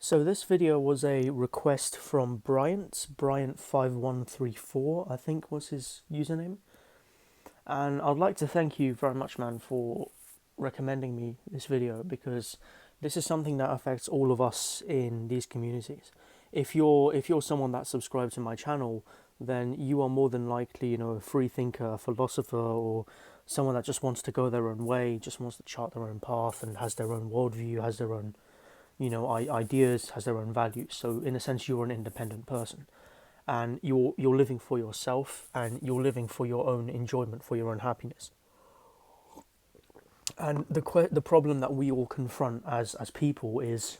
So this video was a request from Bryant5134, I think was his username. And I'd like to thank you very much, man, for recommending me this video because this is something that affects all of us in these communities. If you're someone that subscribes to my channel, then you are more than likely, a free thinker, a philosopher, or someone that just wants to go their own way, just wants to chart their own path and has their own worldview, has their own ideas, has their own values. So in a sense, you're an independent person, and you're living for yourself, and you're living for your own enjoyment, for your own happiness. And the problem that we all confront as people is,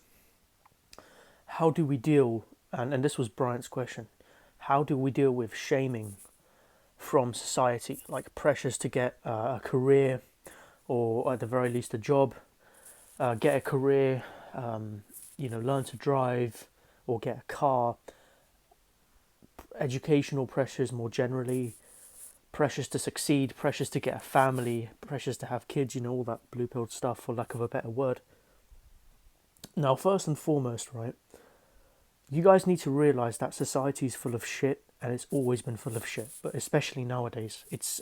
how do we deal? And this was Bryant's question. How do we deal with shaming from society, like pressures to get a career, or at the very least a job, get a career, learn to drive or get a car, educational pressures more generally, pressures to succeed, pressures to get a family, pressures to have kids, all that blue pill stuff, for lack of a better word. Now, first and foremost, right, you guys need to realize that society is full of shit, and it's always been full of shit, but especially nowadays, it's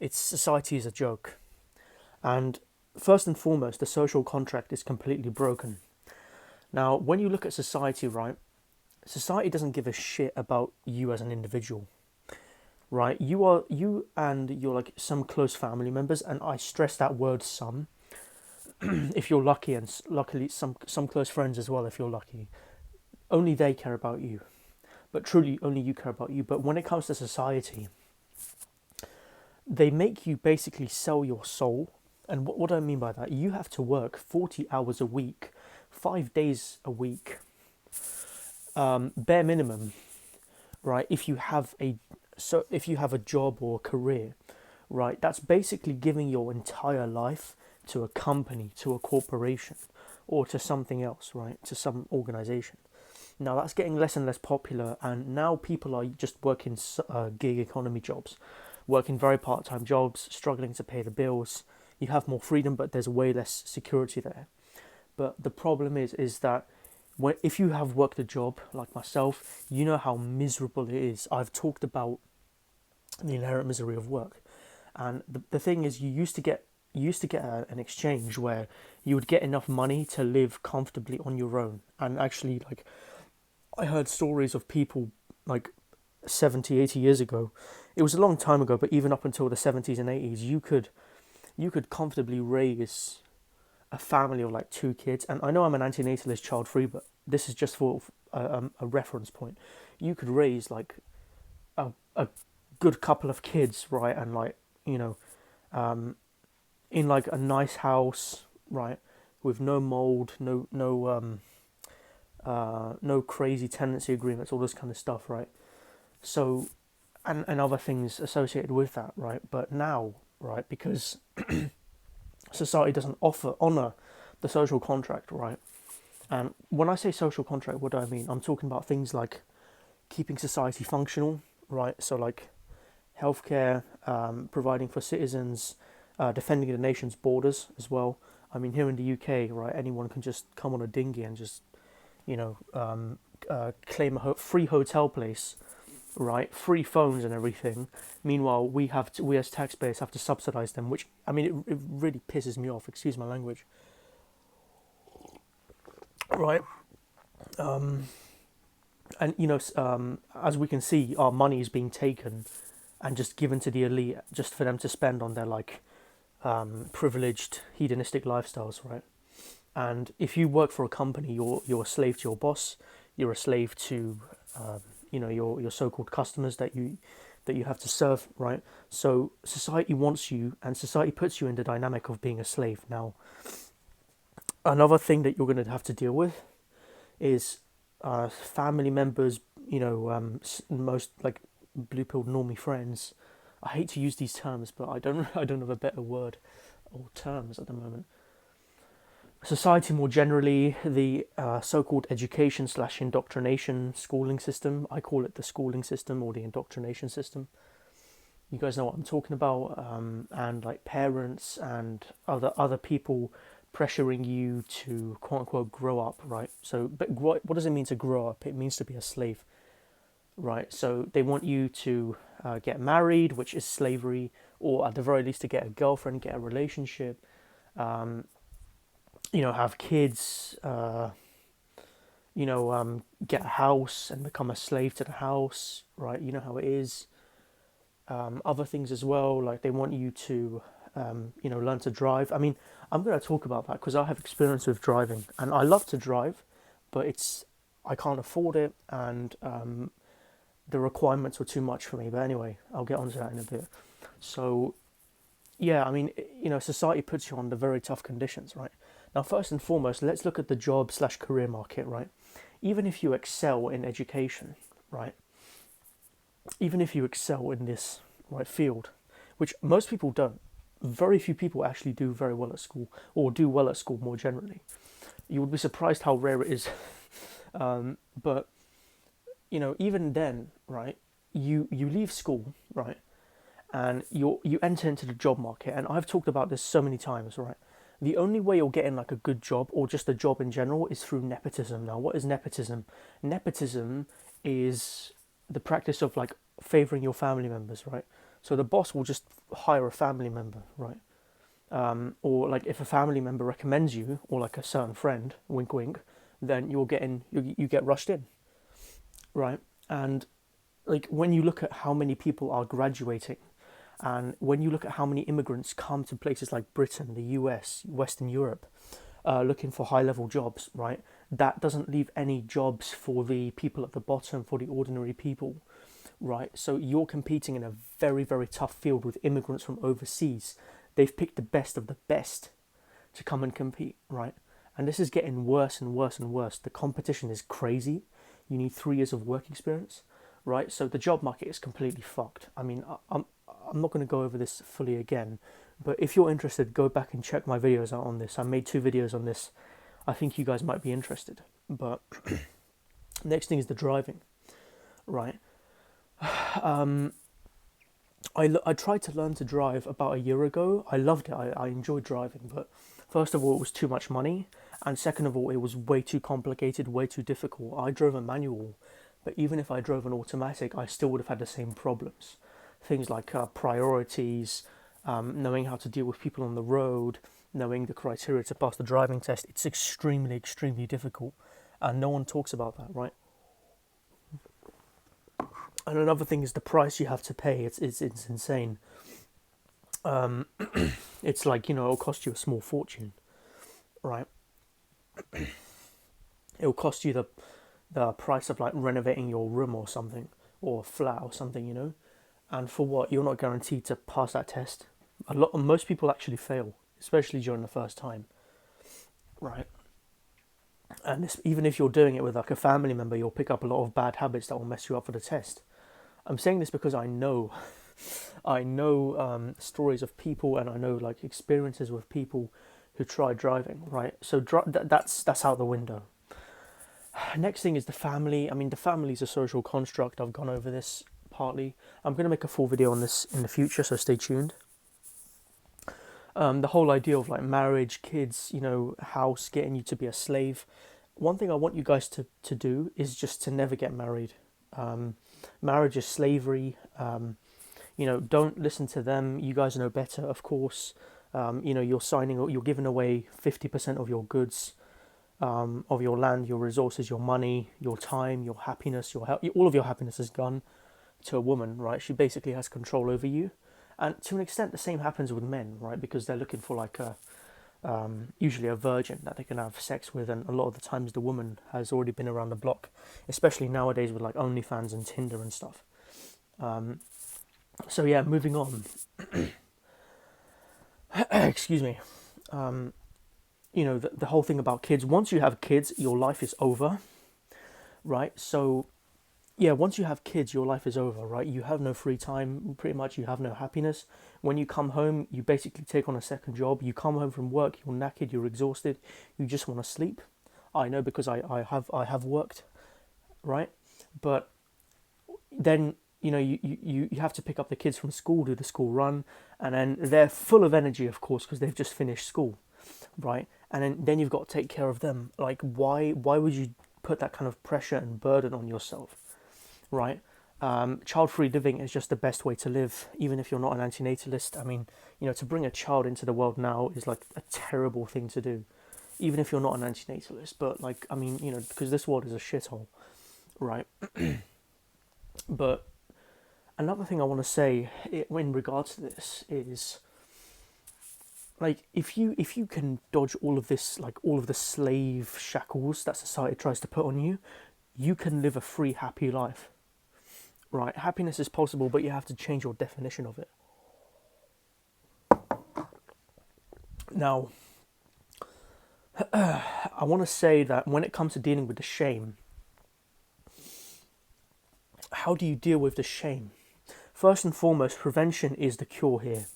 society is a joke. And first and foremost, the social contract is completely broken. Now, when you look at society, right, society doesn't give a shit about you as an individual, right? You and your some close family members, and I stress that word some, if you're lucky, and luckily some close friends as well, if you're lucky. Only they care about you, but truly only you care about you. But when it comes to society, they make you basically sell your soul. And what do I mean by that? You have to work 40 hours a week, 5 days a week, bare minimum, right? If you have a job or a career, right, that's basically giving your entire life to a company, to a corporation, or to something else, right, to some organization. Now that's getting less and less popular, and now people are just working gig economy jobs, working very part-time jobs, struggling to pay the bills. You have more freedom, but there's way less security there. But the problem is that if you have worked a job like myself, you know how miserable it is. I've talked about the inherent misery of work, and the thing is, you used to get an exchange where you would get enough money to live comfortably on your own. And actually, I heard stories of people 70, 80 years ago. It was a long time ago, but even up until the 70s and 80s, you could comfortably raise a family of 2 kids. And I know I'm an antinatalist, child free, but this is just for a reference point. You could raise a good couple of kids, right? And in a nice house, right, with no mold, no crazy tenancy agreements, all this kind of stuff, right? So, and other things associated with that, right? But now, right, because society doesn't honor the social contract, right? And when I say social contract, what do I mean? I'm talking about things like keeping society functional, right? So healthcare, providing for citizens, defending the nation's borders as well. I mean, here in the UK, right, anyone can just come on a dinghy and just, claim a free hotel place, right? Free phones and everything. Meanwhile, we as taxpayers have to subsidize them, which, I mean, it really pisses me off. Excuse my language. Right. And as we can see, our money is being taken and just given to the elite, just for them to spend on their privileged hedonistic lifestyles, right? And if you work for a company, you're a slave to your boss. You're a slave to your so-called customers that you have to serve, right? So society wants you, and society puts you in the dynamic of being a slave. Now, another thing that you're going to have to deal with is family members. Most blue pilled normie friends. I hate to use these terms, but I don't have a better word or terms at the moment. Society more generally, the so-called education slash indoctrination schooling system. I call it the schooling system or the indoctrination system. You guys know what I'm talking about. And parents and other people pressuring you to quote unquote grow up, right? So, but what does it mean to grow up? It means to be a slave, right? So they want you to get married, which is slavery, or at the very least to get a girlfriend, get a relationship, um, have kids, get a house and become a slave to the house, right? You know how it is. Other things as well, like they want you to, learn to drive. I mean, I'm going to talk about that because I have experience with driving and I love to drive, but I can't afford it and the requirements were too much for me. But anyway, I'll get onto that in a bit. So, yeah, I mean, society puts you on the very tough conditions, right? Now, first and foremost, let's look at the job/career market, right? Even if you excel in education, right? Even if you excel in this right field, which most people don't, very few people actually do very well at school or do well at school more generally. You would be surprised how rare it is. But even then, right? You leave school, right? And you enter into the job market, and I've talked about this so many times, right? The only way you're getting like a good job or just a job in general is through nepotism. Now, what is nepotism? Nepotism is the practice of like favoring your family members, right? So the boss will just hire a family member, right? Or like if a family member recommends you, or like a certain friend, wink, wink, then you get rushed in, right? And like when you look at how many people are graduating, and when you look at how many immigrants come to places like Britain, the US, Western Europe, looking for high level jobs, right? That doesn't leave any jobs for the people at the bottom, for the ordinary people, right? So you're competing in a very, very tough field with immigrants from overseas. They've picked the best of the best to come and compete, right? And this is getting worse and worse and worse. The competition is crazy. You need 3 years of work experience, right? So the job market is completely fucked. I mean, I'm not going to go over this fully again, but if you're interested, go back and check my videos out on this. I made 2 videos on this. I think you guys might be interested. But next thing is the driving, right? I tried to learn to drive about a year ago. I loved it. I enjoyed driving, but first of all, it was too much money, and second of all, it was way too complicated, way too difficult. I drove a manual, but even if I drove an automatic, I still would have had the same problems. Things like priorities, knowing how to deal with people on the road, knowing the criteria to pass the driving test. It's extremely, extremely difficult, and no one talks about that, right? And another thing is the price you have to pay. It's insane. It's like it'll cost you a small fortune, right? It'll cost you the price of like renovating your room or something, or a flat or something. And for what? You're not guaranteed to pass that test. Most people actually fail, especially during the first time, right? And even if you're doing it with like a family member, you'll pick up a lot of bad habits that will mess you up for the test. I'm saying this because I know, stories of people, and I know like experiences with people who try driving, right? So that's out the window. Next thing is the family. I mean, the family is a social construct. I've gone over this partly. I'm going to make a full video on this in the future, so stay tuned. The whole idea of like marriage, kids, house, getting you to be a slave. One thing I want you guys to do is just to never get married. Marriage is slavery. Don't listen to them. You guys know better, of course. You're giving away 50% of your goods, of your land, your resources, your money, your time, your happiness, your health. All of your happiness is gone to a woman, right? She basically has control over you. And to an extent, the same happens with men, right? Because they're looking for like usually a virgin that they can have sex with, and a lot of the times the woman has already been around the block, especially nowadays with like OnlyFans and Tinder and stuff. So yeah, moving on. Excuse me. The whole thing about kids. Once you have kids, your life is over, right? So yeah, once you have kids, your life is over, right? You have no free time, pretty much. You have no happiness. When you come home, you basically take on a second job. You come home from work, you're knackered, you're exhausted, you just want to sleep. I know because I have worked, right? But then you have to pick up the kids from school, do the school run, and then they're full of energy, of course, because they've just finished school, right? and then you've got to take care of them. Like, why would you put that kind of pressure and burden on yourself, right? Child-free living is just the best way to live, even if you're not an antinatalist. I mean, to bring a child into the world now is like a terrible thing to do, even if you're not an antinatalist. But like, I mean, because this world is a shithole, right? But another thing I want to say in regards to this is, like, if you can dodge all of this, like all of the slave shackles that society tries to put on you, you can live a free, happy life. Right? Happiness is possible, but you have to change your definition of it. Now, I want to say that when it comes to dealing with the shame, how do you deal with the shame? First and foremost, prevention is the cure here.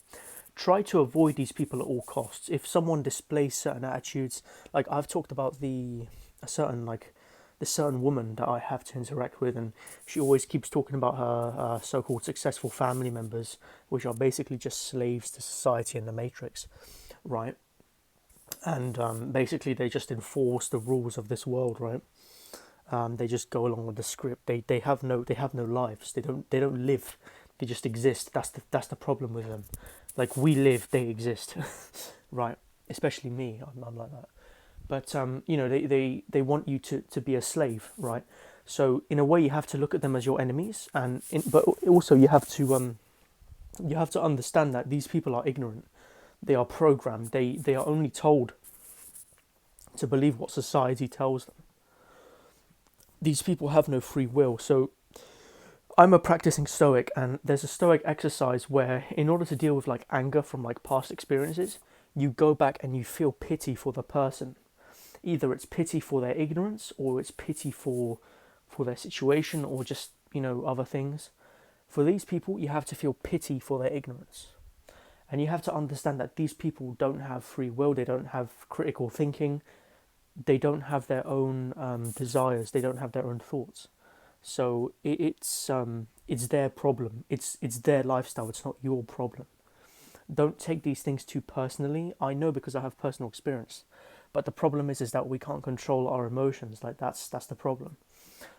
Try to avoid these people at all costs. If someone displays certain attitudes, like I've talked about this certain woman that I have to interact with, and she always keeps talking about her so-called successful family members, which are basically just slaves to society and the matrix, right? And basically they just enforce the rules of this world, right? They just go along with the script. They have no lives. They don't live. They just exist. That's the problem with them. Like, we live, they exist, right? Especially me. I'm like that. But they want you to be a slave, right? So in a way, you have to look at them as your enemies, but also you have to understand that these people are ignorant. They are programmed. They are only told to believe what society tells them. These people have no free will. So I'm a practicing Stoic, and there's a Stoic exercise where, in order to deal with like anger from like past experiences, you go back and you feel pity for the person. Either it's pity for their ignorance, or it's pity for their situation, or just other things. For these people, you have to feel pity for their ignorance, and you have to understand that these people don't have free will. They don't have critical thinking. They don't have their own desires. They don't have their own thoughts. So it's their problem. It's their lifestyle. It's not your problem. Don't take these things too personally. I know, because I have personal experience. But the problem is that we can't control our emotions. Like, that's the problem.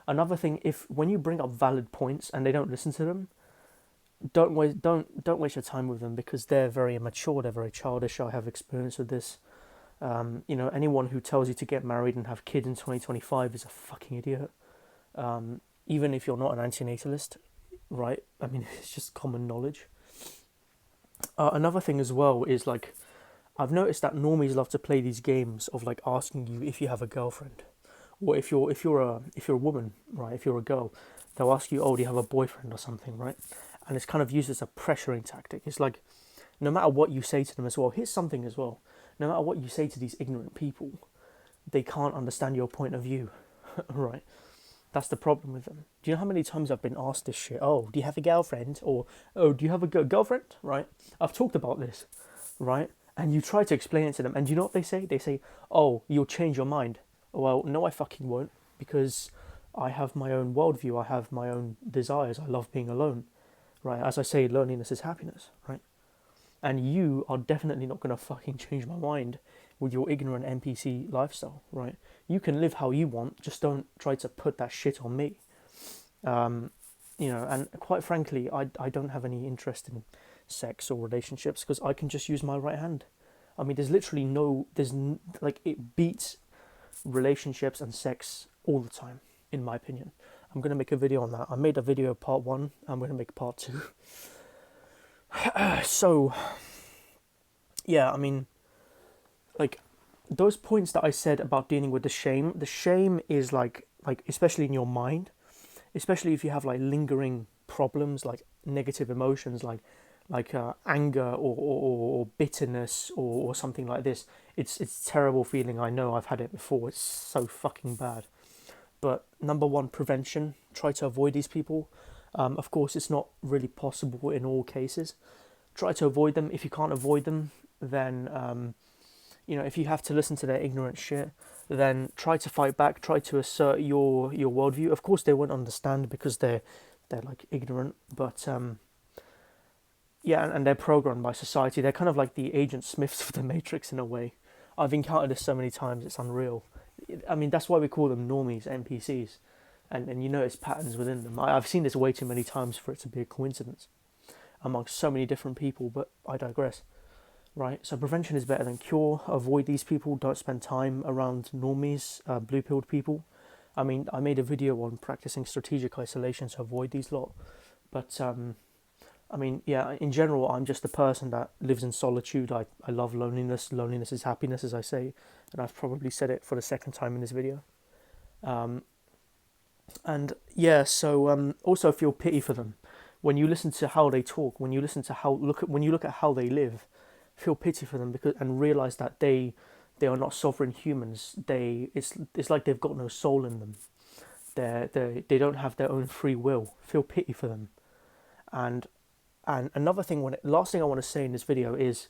Another thing, when you bring up valid points and they don't listen to them, don't waste your time with them, because they're very immature. They're very childish. I have experience with this. Anyone who tells you to get married and have kids in 2025 is a fucking idiot. Even if you're not an antinatalist, right? I mean, it's just common knowledge. Another thing as well is, like, I've noticed that normies love to play these games of like asking you if you have a girlfriend, or if you're a woman, right? If you're a girl, they'll ask you, oh, do you have a boyfriend or something, right? And it's kind of used as a pressuring tactic. It's like, no matter what you say to them as well, here's something as well. No matter what you say to these ignorant people, they can't understand your point of view, right? That's the problem with them. Do you know how many times I've been asked this shit? Oh, do you have a girlfriend? Or, oh, do you have a girlfriend? Right? I've talked about this, right? And you try to explain it to them, and you know what they say? They say, oh, you'll change your mind. Well, no, I fucking won't, because I have my own worldview. I have my own desires. I love being alone, right? As I say, loneliness is happiness, right? And you are definitely not going to fucking change my mind with your ignorant NPC lifestyle, right? You can live how you want, just don't try to put that shit on me. And quite frankly, I don't have any interest in sex or relationships, because I can just use my right hand. I mean, there's literally it beats relationships and sex all the time, in my opinion. I'm going to make a video on that. I made a video part 1, I'm going to make part 2. So, yeah, I mean, like, those points that I said about dealing with the shame is like especially in your mind, especially if you have like lingering problems, like negative emotions, like anger or bitterness or something like this. It's a terrible feeling. I know, I've had it before. It's so fucking bad. But number one, prevention. Try to avoid these people. Of course, it's not really possible in all cases. Try to avoid them. If you can't avoid them, then if you have to listen to their ignorant shit, then try to fight back. Try to assert your worldview. Of course, they won't understand, because they're like ignorant. But yeah, and they're programmed by society. They're kind of like the Agent Smiths of the Matrix in a way. I've encountered this so many times, it's unreal. I mean, that's why we call them normies, NPCs. And you notice patterns within them. I've seen this way too many times for it to be a coincidence amongst so many different people, but I digress. Right, so prevention is better than cure. Avoid these people. Don't spend time around normies, blue-pilled people. I mean, I made a video on practicing strategic isolation to avoid these lot. But, I mean, yeah, in general, I'm just a person that lives in solitude. I love loneliness. Loneliness is happiness, as I say. And I've probably said it for the second time in this video. And yeah, so also feel pity for them. When you listen to how they talk, when you listen to when you look at how they live, feel pity for them and realize that they are not sovereign humans. It's like they've got no soul in them. They don't have their own free will. Feel pity for them. And another thing, last thing I want to say in this video is,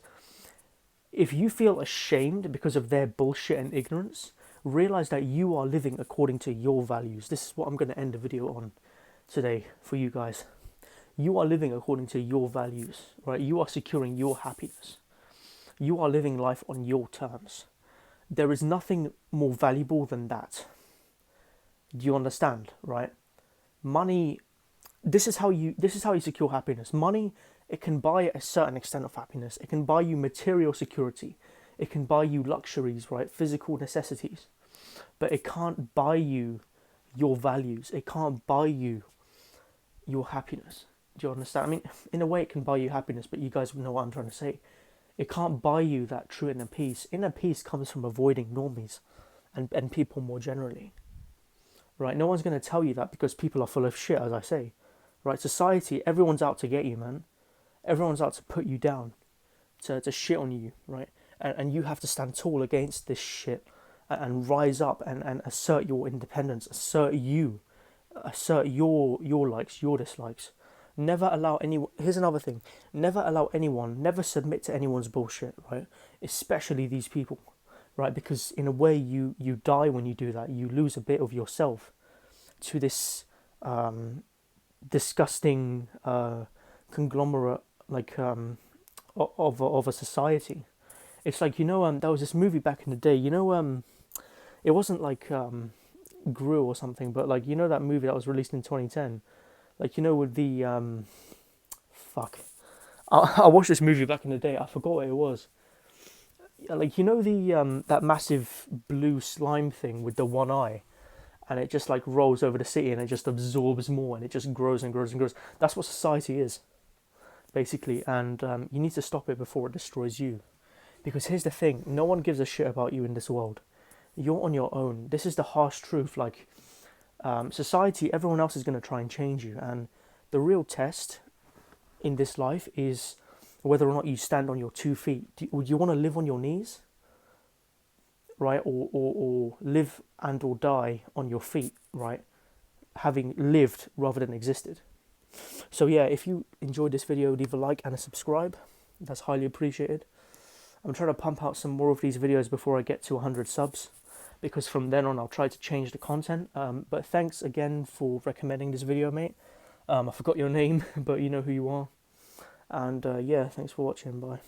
if you feel ashamed because of their bullshit and ignorance, realize that you are living according to your values. This is what I'm going to end the video on today for you guys. You are living according to your values, right? You are securing your happiness. You are living life on your terms. There is nothing more valuable than that. Do you understand, right? Money, this is how you secure happiness. Money, it can buy a certain extent of happiness. It can buy you material security. It can buy you luxuries, right? Physical necessities. But it can't buy you your values. It can't buy you your happiness. Do you understand? I mean, in a way it can buy you happiness, but you guys know what I'm trying to say. It can't buy you that true inner peace. Inner peace comes from avoiding normies and people more generally. Right? No one's going to tell you that because people are full of shit, as I say. Right? Society, everyone's out to get you, man. Everyone's out to put you down, to shit on you, right? And you have to stand tall against this shit and rise up and assert your independence, assert your likes, your dislikes. Never allow anyone, here's another thing, never submit to anyone's bullshit, right? Especially these people, right? Because in a way you die when you do that. You lose a bit of yourself to this disgusting conglomerate, like of a society. It's like, there was this movie back in the day, it wasn't like Gru or something, but like, that movie that was released in 2010, like, with the fuck, I watched this movie back in the day, I forgot what it was. Like, the that massive blue slime thing with the one eye, and it just like rolls over the city and it just absorbs more and it just grows and grows and grows. That's what society is, basically, and you need to stop it before it destroys you. Because here's the thing, no one gives a shit about you in this world. You're on your own. This is the harsh truth. Like, society, everyone else is going to try and change you. And the real test in this life is whether or not you stand on your 2 feet. Would you want to live on your knees? Right? Or live and or die on your feet, right? Having lived rather than existed. So yeah, if you enjoyed this video, leave a like and a subscribe. That's highly appreciated. I'm trying to pump out some more of these videos before I get to 100 subs, because from then on I'll try to change the content. But thanks again for recommending this video, mate. I forgot your name, but you know who you are. And yeah, thanks for watching. Bye.